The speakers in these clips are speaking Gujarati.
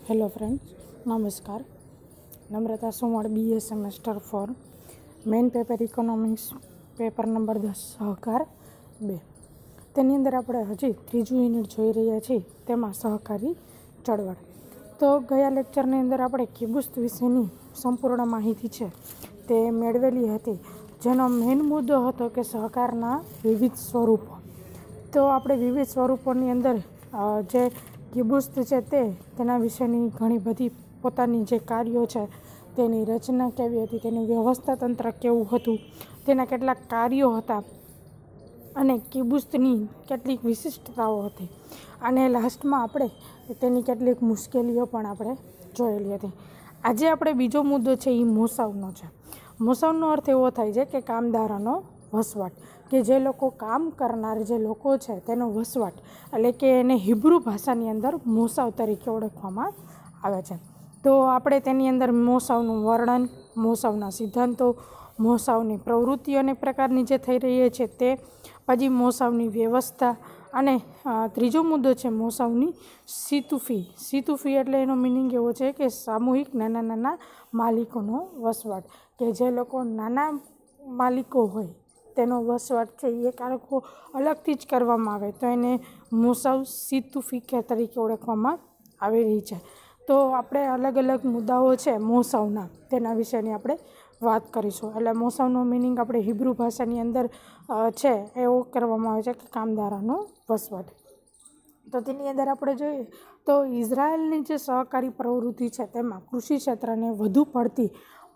हेलो फ्रेंड्स, नमस्कार। नम्रता सोमवार BA semester 4 main paper economics paper number 10 सहकार 2 તેની અંદર આપણે હજી ત્રીજું યુનિટ જોઈ રહ્યા છીએ, તેમાં સહકારી ચળવળ. તો ગયા લેક્ચરની અંદર આપણે કિબુસ્ત વિશેની સંપૂર્ણ માહિતી છે તે મેળવેલી હતી, જેનો મેઇન મુદ્દો હતો કે સહકારના વિવિધ સ્વરૂપો. તો આપણે વિવિધ સ્વરૂપોની અંદર જે કિબુસ્ત છે તેના વિશેની ઘણી બધી પોતાની જે કાર્યો છે તેની રચના કેવી હતી, તેનું વ્યવસ્થા તંત્ર કેવું હતું, તેના કેટલાક કાર્યો હતા અને કિબુસ્તની કેટલીક વિશિષ્ટતાઓ હતી. અને લાસ્ટમાં આપણે તેની કેટલીક મુશ્કેલીઓ પણ આપણે જોયેલી હતી. આજે આપણે બીજો મુદ્દો છે એ મોસાવનો છે. મોસાવનો અર્થ એવો થાય છે કે કામદારોનો વસવાટ, કે જે લોકો કામ કરનાર જે લોકો છે તેનો વસવાટ, એટલે કે એને હિબ્રુ ભાષાની અંદર મોસાવ તરીકે ઓળખવામાં આવે છે. તો આપણે તેની અંદર મોસાવનું વર્ણન, મોસાવના સિદ્ધાંતો, મોસાવની પ્રવૃત્તિઓ અનેક પ્રકારની જે થઈ રહી છે તે, પછી મોસાવની વ્યવસ્થા, અને ત્રીજો મુદ્દો છે મોસાવની સીતુફી. સીતુફી એટલે એનો મિનિંગ એવો છે કે સામૂહિક નાના નાના માલિકોનો વસવાટ, કે જે લોકો નાના માલિકો હોય તેનો વસવાટ છે એ કારકો અલગથી જ કરવામાં આવે તો એને મોસાવ સીતુફી તરીકે ઓળખવામાં આવી રહી છે. તો આપણે અલગ અલગ મુદ્દાઓ છે મોસાવના, તેના વિશેની આપણે વાત કરીશું. એટલે મોસાવનો મિનિંગ આપણે હિબ્રુ ભાષાની અંદર છે એવો કરવામાં આવે છે કે કામદારોનો વસવાટ. તો તેની અંદર આપણે જોઈએ તો ઇઝરાયલની જે સહકારી પ્રવૃત્તિ છે તેમાં કૃષિ ક્ષેત્રને વધુ પડતી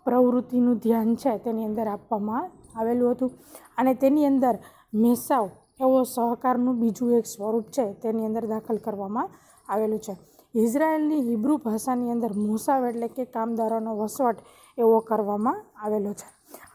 પ્રવૃત્તિનું ધ્યાન છે તેની અંદર આપવામાં આવેલું હતું. અને તેની અંદર મેસાવ એવો સહકારનું બીજું એક સ્વરૂપ છે તેની અંદર દાખલ કરવામાં આવેલું છે. ઇઝરાયલની હિબ્રુ ભાષાની અંદર મોસાવ એટલે કે કામદારોનો વસવાટ એવો કરવામાં આવેલો છે.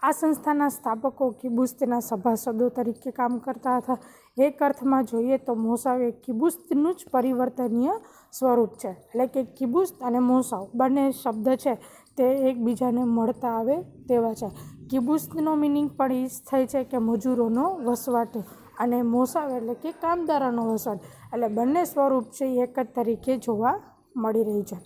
આ સંસ્થાના સ્થાપકો કિબુસ્તના સભાસદો તરીકે કામ કરતા હતા. એક અર્થમાં જોઈએ તો મોસાવ એ કિબુસ્તનું જ પરિવર્તનીય સ્વરૂપ છે. એટલે કે કિબુસ્ત અને મોસાવ બંને શબ્દ છે તે એકબીજાને મળતા આવે તેવા છે. કિબુસ્તનો મિનિંગ પણ એ જ થાય છે કે મજૂરોનો વસવાટ, અને મોસાવ એટલે કે કામદારોનો વસવાટ, એટલે બંને સ્વરૂપ છે એક જ તરીકે જોવા મળી રહી છે.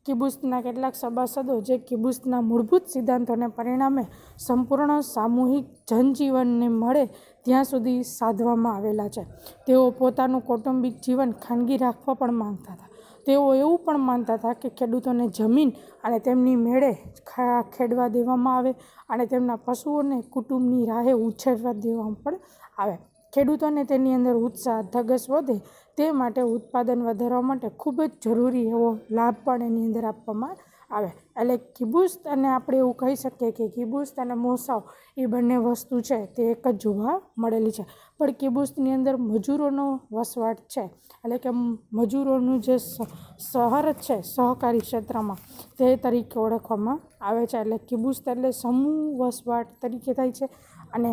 કિબુસ્તના કેટલાક સભાસદો જે કિબુસ્તના મૂળભૂત સિદ્ધાંતોને પરિણામે સંપૂર્ણ સામૂહિક જનજીવનને મળે ત્યાં સુધી સાધવામાં આવેલા છે. તેઓ પોતાનું કૌટુંબિક જીવન ખાનગી રાખવા પણ માંગતા હતા. તેઓ એવું પણ માનતા હતા કે ખેડૂતોને જમીન અને તેમની મેળે ખેડવા દેવામાં આવે અને તેમના પશુઓને કુટુંબની રાહે ઉછેરવા દેવામાં પણ આવે. ખેડૂતોને તેની અંદર ઉત્સાહ, ધગશ વધે તે માટે ઉત્પાદન વધારવા માટે ખૂબ જ જરૂરી એવો લાભ પણ એની અંદર આપવામાં આવે. એટલે કિબુસ્ત, અને આપણે એવું કહી શકીએ કે કિબુસ્ત અને મોસાવ એ બંને વસ્તુ છે તે એક જ જોવા મળેલી છે. પણ કિબુસ્તની અંદર મજૂરોનો વસવાટ છે, એટલે કે મજૂરોનું જે શહર છે સહકારી ક્ષેત્રમાં તે તરીકે ઓળખવામાં આવે છે. એટલે કિબુસ્ત એટલે સમૂહ વસવાટ તરીકે થાય છે, અને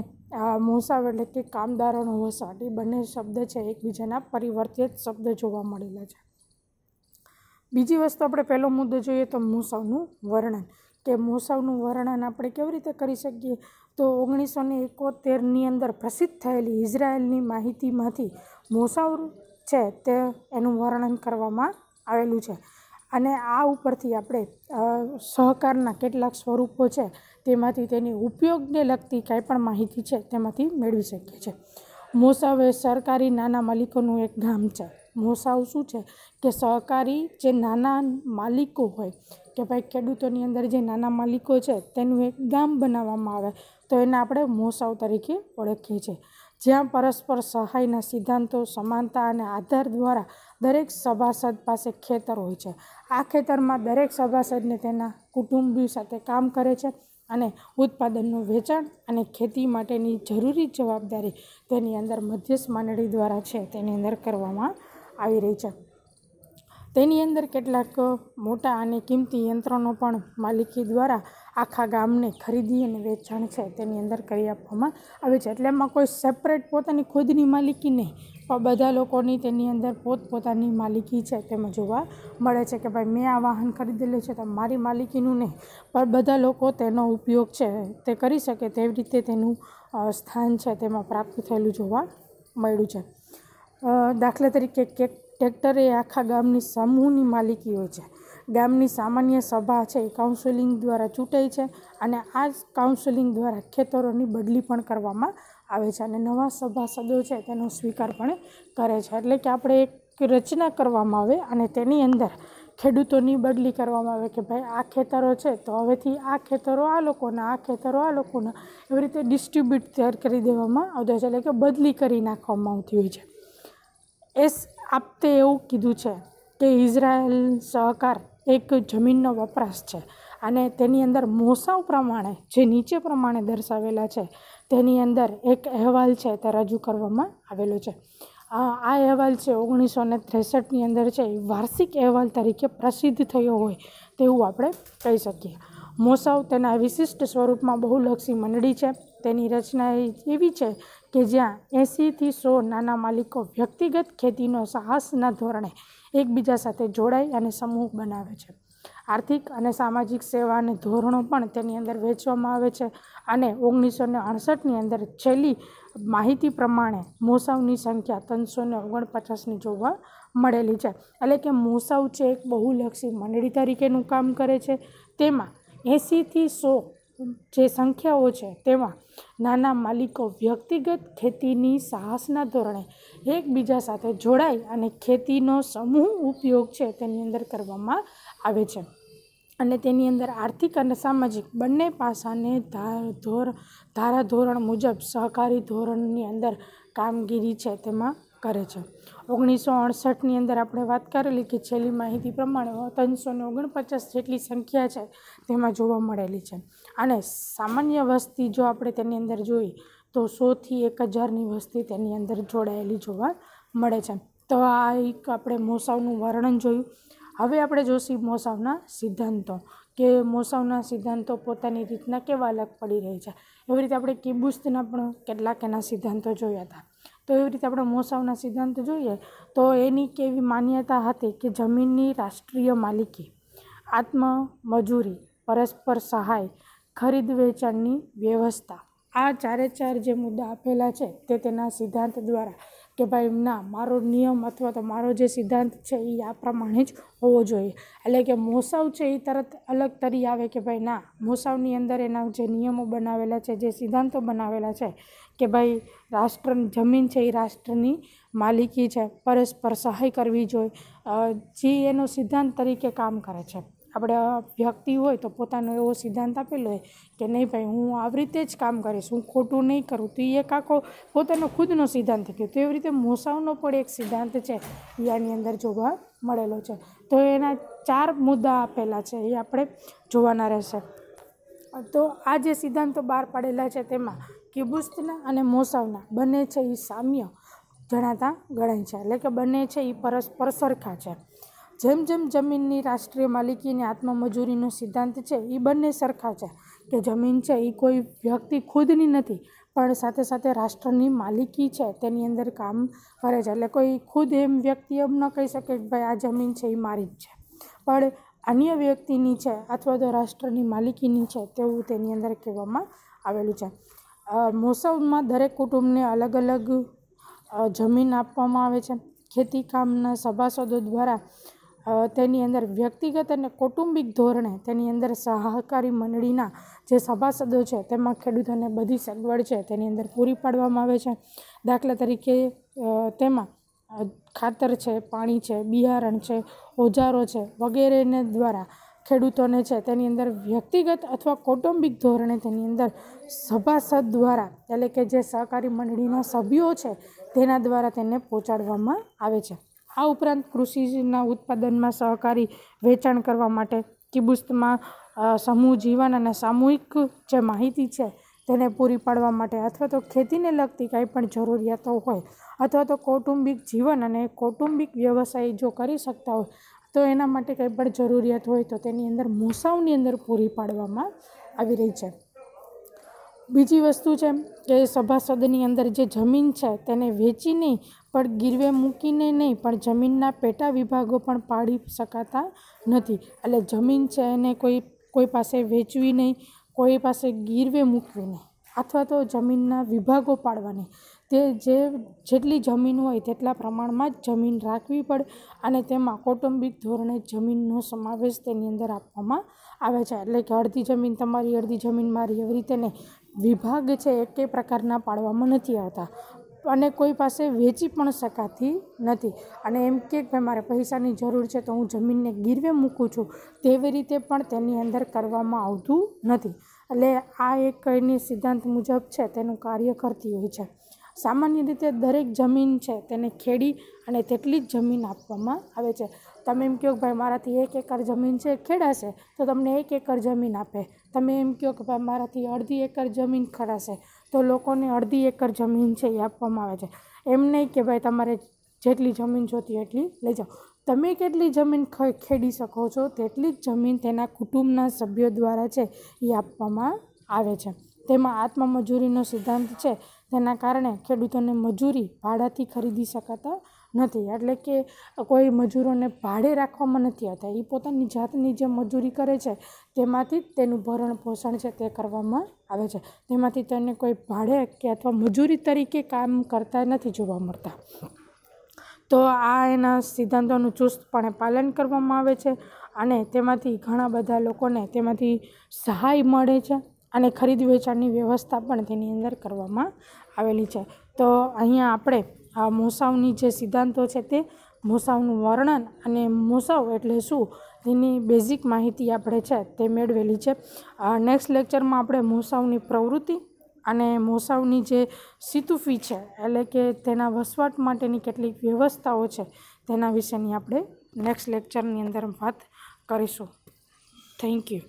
મોસાવ એટલે કે કામદારોનો વસવાટ, એ બંને શબ્દ છે એકબીજાના પરિવર્તિત શબ્દ જોવા મળેલા છે. બીજી વસ્તુ આપણે પહેલો મુદ્દો જોઈએ તો મોસાવનું વર્ણન, કે મોસાવનું વર્ણન આપણે કેવી રીતે કરી શકીએ. તો 1971ની અંદર પ્રસિદ્ધ થયેલી ઇઝરાયલની માહિતીમાંથી મોસાવ છે તે એનું વર્ણન કરવામાં આવેલું છે. અને આ ઉપરથી આપણે સહકારના કેટલાક સ્વરૂપો છે તેમાંથી તેની ઉપયોગને લગતી કાંઈ પણ માહિતી છે તેમાંથી મેળવી શકીએ છીએ. મોસાવ એ સરકારી નાના માલિકોનું એક ગામ છે. મોસાવ શું છે કે સહકારી જે નાના માલિકો હોય, કે ભાઈ ખેડૂતોની અંદર જે નાના માલિકો છે તેનું એક ગામ બનાવવામાં આવે તો એને આપણે મોસાવ તરીકે ઓળખીએ છીએ. જ્યાં પરસ્પર સહાયના સિદ્ધાંતો, સમાનતા અને આધાર દ્વારા દરેક સભાસદ પાસે ખેતર હોય છે. આ ખેતરમાં દરેક સભાસદને તેના કુટુંબી સાથે કામ કરે છે, અને ઉત્પાદનનું વેચાણ અને ખેતી માટેની જરૂરી જવાબદારી તેની અંદર મધ્યસ્થ મંડળી દ્વારા છે તેની અંદર કરવામાં આવી રહી છે. તેની અંદર કેટલાક મોટા અને કિંમતી યંત્રોનો પણ માલિકી દ્વારા આખા ગામને ખરીદી અને વેચાણ છે તેની અંદર કરી આપવામાં આવે છે. એટલે એમાં કોઈ સેપરેટ પોતાની ખુદની માલિકી નહીં, પણ બધા લોકોની તેની અંદર પોતપોતાની માલિકી છે તેમાં જોવા મળે છે. કે ભાઈ મેં આ વાહન ખરીદેલું છે તો મારી માલિકીનું નહીં, પણ બધા લોકો તેનો ઉપયોગ છે તે કરી શકે તેવી રીતે તેનું સ્થાન છે તેમાં પ્રાપ્ત થયેલું જોવા મળ્યું છે. દાખલા તરીકે ટ્રેક્ટર એ આખા ગામની સમૂહની માલિકી હોય છે. ગામની સામાન્ય સભા છે એ કાઉન્સેલિંગ દ્વારા ચૂંટાય છે અને આ કાઉન્સેલિંગ દ્વારા ખેતરોની બદલી પણ કરવામાં આવે છે અને નવા સભાસદો છે તેનો સ્વીકાર પણ કરે છે. એટલે કે આપણે એક રચના કરવામાં આવે અને તેની અંદર ખેડૂતોની બદલી કરવામાં આવે કે ભાઈ આ ખેતરો છે તો હવેથી આ ખેતરો આ લોકોના, આ ખેતરો આ લોકોના, એવી રીતે ડિસ્ટ્રીબ્યુટ તૈયાર કરી દેવામાં આવતા છે. એટલે કે બદલી કરી નાખવામાં આવતી હોય છે. આપતે એવું કીધું છે કે ઇઝરાયલ સહકાર એક જમીનનો વપરાશ છે અને તેની અંદર મોસાવ પ્રમાણે જે નીચે પ્રમાણે દર્શાવેલા છે તેની અંદર એક અહેવાલ છે તે રજૂ કરવામાં આવેલો છે. આ અહેવાલ છે 1963ની અંદર છે એ વાર્ષિક અહેવાલ તરીકે પ્રસિદ્ધ થયો હોય તેવું આપણે કહી શકીએ. મોસાવ તેના વિશિષ્ટ સ્વરૂપમાં બહુલક્ષી મંડળી છે. તેની રચના એવી છે કે જ્યાં 80થી 100 નાના માલિકો વ્યક્તિગત ખેતીનો સાહસના ધોરણે એકબીજા સાથે જોડાઈ અને સમૂહ બનાવે છે. આર્થિક અને સામાજિક સેવા અને ધોરણો પણ તેની અંદર વહેંચવામાં આવે છે અને 1968ની અંદર છેલ્લી માહિતી પ્રમાણે મોસાવની સંખ્યા 349ની જોવા મળેલી છે. એટલે કે મોસાવ છે એક બહુલક્ષી મંડળી તરીકેનું કામ કરે છે. તેમાં 80થી 100 જે સંખ્યાઓ છે તેમાં નાના માલિકો વ્યક્તિગત ખેતીની સાહસના ધોરણે એકબીજા સાથે જોડાઈ અને ખેતીનો સમૂહ ઉપયોગ છે તેની અંદર કરવામાં આવે છે અને તેની અંદર આર્થિક અને સામાજિક બંને પાસાને ધારાધોરણ મુજબ સહકારી ધોરણની અંદર કામગીરી છે તેમાં કરે છે. 1968ની અંદર આપણે વાત કરેલી કે છેલ્લી માહિતી પ્રમાણે 349 જેટલી સંખ્યા છે તેમાં જોવા મળેલી છે અને સામાન્ય વસ્તી જો આપણે તેની અંદર જોઈએ તો 100થી 1000ની વસ્તી તેની અંદર જોડાયેલી જોવા મળે છે. તો આ એક આપણે મોસાવનું વર્ણન જોયું. હવે આપણે જોઈશું મોસાવના સિદ્ધાંતો કે મોસાવના સિદ્ધાંતો પોતાની રીતના કેવા અલગ પડી રહી છે. એવી રીતે આપણે કિબુત્સના પણ કેટલાક એના સિદ્ધાંતો જોયા હતા. તો એવી રીતે આપણે મોસાવના સિદ્ધાંતો જોઈએ તો એની કેવી માન્યતા હતી કે જમીનની રાષ્ટ્રીય માલિકી, આત્મમજૂરી, પરસ્પર સહાય, ખરીદ વેચાણની વ્યવસ્થા, આ ચારે ચાર જે મુદ્દા આપેલા છે તે તેના સિદ્ધાંત દ્વારા કે ભાઈ ના મારો નિયમ અથવા તો મારો જે સિદ્ધાંત છે એ આ પ્રમાણે જ હોવો જોઈએ. એટલે કે મોસાવ છે એ તરત અલગ તરી આવે કે ભાઈ ના મોસાવની અંદર એના જે નિયમો બનાવેલા છે, જે સિદ્ધાંતો બનાવેલા છે કે ભાઈ રાષ્ટ્ર જમીન છે એ રાષ્ટ્રની માલિકી છે, પરસ્પર સહાય કરવી જોઈએ, જે એનો સિદ્ધાંત તરીકે કામ કરે છે. આપણે વ્યક્તિ હોય તો પોતાનો એવો સિદ્ધાંત આપેલો હોય કે નહીં ભાઈ હું આવી રીતે જ કામ કરીશ, હું ખોટું નહીં કરું, તો એ એક આખો પોતાનો ખુદનો સિદ્ધાંત થયો. તો એવી રીતે મોસાવનો પણ એક સિદ્ધાંત છે એ આની અંદર જોવા મળેલો છે. તો એના 4 મુદ્દા આપેલા છે એ આપણે જોવાના રહેશે. તો આ જે સિદ્ધાંતો બહાર પાડેલા છે તેમાં કિબુત્સના અને મોસાવના બંને છે એ સામ્ય જણાતા ગણાય છે. એટલે કે બંને છે એ પરસ્પર સરખા છે. જેમ જેમ જમીનની રાષ્ટ્રીય માલિકી અને આત્મમજૂરીનો સિદ્ધાંત છે એ બંને સરખા છે કે જમીન છે એ કોઈ વ્યક્તિ ખુદની નથી પણ સાથે સાથે રાષ્ટ્રની માલિકી છે તેની અંદર કામ કરે છે. એટલે કોઈ ખુદ એમ વ્યક્તિ એમ ન કહી શકે કે ભાઈ આ જમીન છે એ મારી જ છે, પણ અન્ય વ્યક્તિની છે અથવા તો રાષ્ટ્રની માલિકીની છે તેવું તેની અંદર કહેવામાં આવેલું છે. મોસાવમાં દરેક કુટુંબને અલગ અલગ જમીન આપવામાં આવે છે. ખેતી કામના સભાસદો દ્વારા તેની અંદર વ્યક્તિગત અને કૌટુંબિક ધોરણે તેની અંદર સહકારી મંડળીના જે સભાસદો છે તેમાં ખેડૂતોને બધી સગવડ છે તેની અંદર પૂરી પાડવામાં આવે છે. દાખલા તરીકે તેમાં ખાતર છે, પાણી છે, બિયારણ છે, ઓજારો છે વગેરેને દ્વારા ખેડૂતોને છે તેની અંદર વ્યક્તિગત અથવા કૌટુંબિક ધોરણે તેની અંદર સભાસદ દ્વારા એટલે કે જે સહકારી મંડળીના સભ્યો છે તેના દ્વારા તેને પહોંચાડવામાં આવે છે. આ ઉપરાંત કૃષિના ઉત્પાદનમાં સહકારી વેચાણ કરવા માટે કિબુત્સમાં સમૂહ જીવન અને સામૂહિક જે માહિતી છે તેને પૂરી પાડવા માટે અથવા તો ખેતીને લગતી કંઈ પણ જરૂરિયાતો હોય અથવા તો કૌટુંબિક જીવન અને કૌટુંબિક વ્યવસાય જો કરી શકતા હોય તો એના માટે કંઈ પણ જરૂરિયાત હોય તો તેની અંદર મોસાવની અંદર પૂરી પાડવામાં આવી રહી છે. બીજી વસ્તુ છે કે સભાસદની અંદર જે જમીન છે તેને વેચી નહીં પણ ગીરવે મૂકીને નહીં પણ જમીનના પેટા વિભાગો પણ પાડી શકાતા નથી. એટલે જમીન છે એને કોઈ પાસે વેચવી નહીં, કોઈ પાસે ગીરવે મૂકવી નહીં અથવા તો જમીનના વિભાગો પાડવા નહીં. તે જેટલી જમીન હોય તેટલા પ્રમાણમાં જ જમીન રાખવી પડે અને તેમાં કૌટુંબિક ધોરણે જમીનનો સમાવેશ તેની અંદર આપવામાં આવે છે. એટલે કે અડધી જમીન તમારી, અડધી જમીન મારી, એવી રીતે ને વિભાગ છે એકે પ્રકારના પાડવામાં નથી આવતા અને કોઈ પાસે વેચી પણ શકાતી નથી. અને એમ કે ભાઈ મારે પૈસાની જરૂર છે તો હું જમીનને ગીરવે મૂકું છું, તેવી રીતે પણ તેની અંદર કરવામાં આવતું નથી. એટલે આ એક એની સિદ્ધાંત મુજબ છે તેનું કાર્ય કરતી હોય છે. સામાન્ય રીતે દરેક જમીન છે તેને ખેડી અને તેટલી જ જમીન આપવામાં આવે છે. તમે એમ કહો કે ભાઈ મારાથી 1 એકર જમીન છે ખેડાશે તો તમને 1 એકર જમીન આપે. તમે એમ કહો કે ભાઈ મારાથી અડધી એકર જમીન ખરાશે તો લોકોને અડધી એકર જમીન છે એ આપવામાં આવે છે. એમ નહીં કે ભાઈ તમારે જેટલી જમીન જોતી એટલી લઈ જાઓ. તમે કેટલી જમીન ખેડી શકો છો તેટલી જ જમીન તેના કુટુંબના સભ્યો દ્વારા છે એ આપવામાં આવે છે. તેમાં આત્મમજૂરીનો સિદ્ધાંત છે તેના કારણે ખેડૂતોને મજૂરી ભાડાથી ખરીદી શકાતા નથી. એટલે કે કોઈ મજૂરોને ભાડે રાખવામાં નથી આવતા. એ પોતાની જાતની જે મજૂરી કરે છે તેમાંથી જ તેનું ભરણ પોષણ છે તે કરવામાં આવે છે. તેમાંથી તેને કોઈ ભાડે કે અથવા મજૂરી તરીકે કામ કરતા નથી જોવા મળતા. તો આ એના સિદ્ધાંતોનું ચુસ્તપણે પાલન કરવામાં આવે છે અને તેમાંથી ઘણા બધા લોકોને તેમાંથી સહાય મળે છે અને ખરીદ વેચાણની વ્યવસ્થા પણ તેની અંદર કરવામાં આવેલી છે. તો અહીંયા આપણે આ મોસાવની જે સિદ્ધાંતો છે તે મોસાવનું વર્ણન અને મોસાવ એટલે શું તેની બેઝિક માહિતી આપણે છે તે મેળવેલી છે. નેક્સ્ટ લેક્ચરમાં આપણે મોસાવની પ્રવૃત્તિ અને મોસાવની જે સિતુફી છે એટલે કે તેના વસવાટ માટેની કેટલીક વ્યવસ્થાઓ છે તેના વિશેની આપણે નેક્સ્ટ લેક્ચરની અંદર વાત કરીશું. Thank you.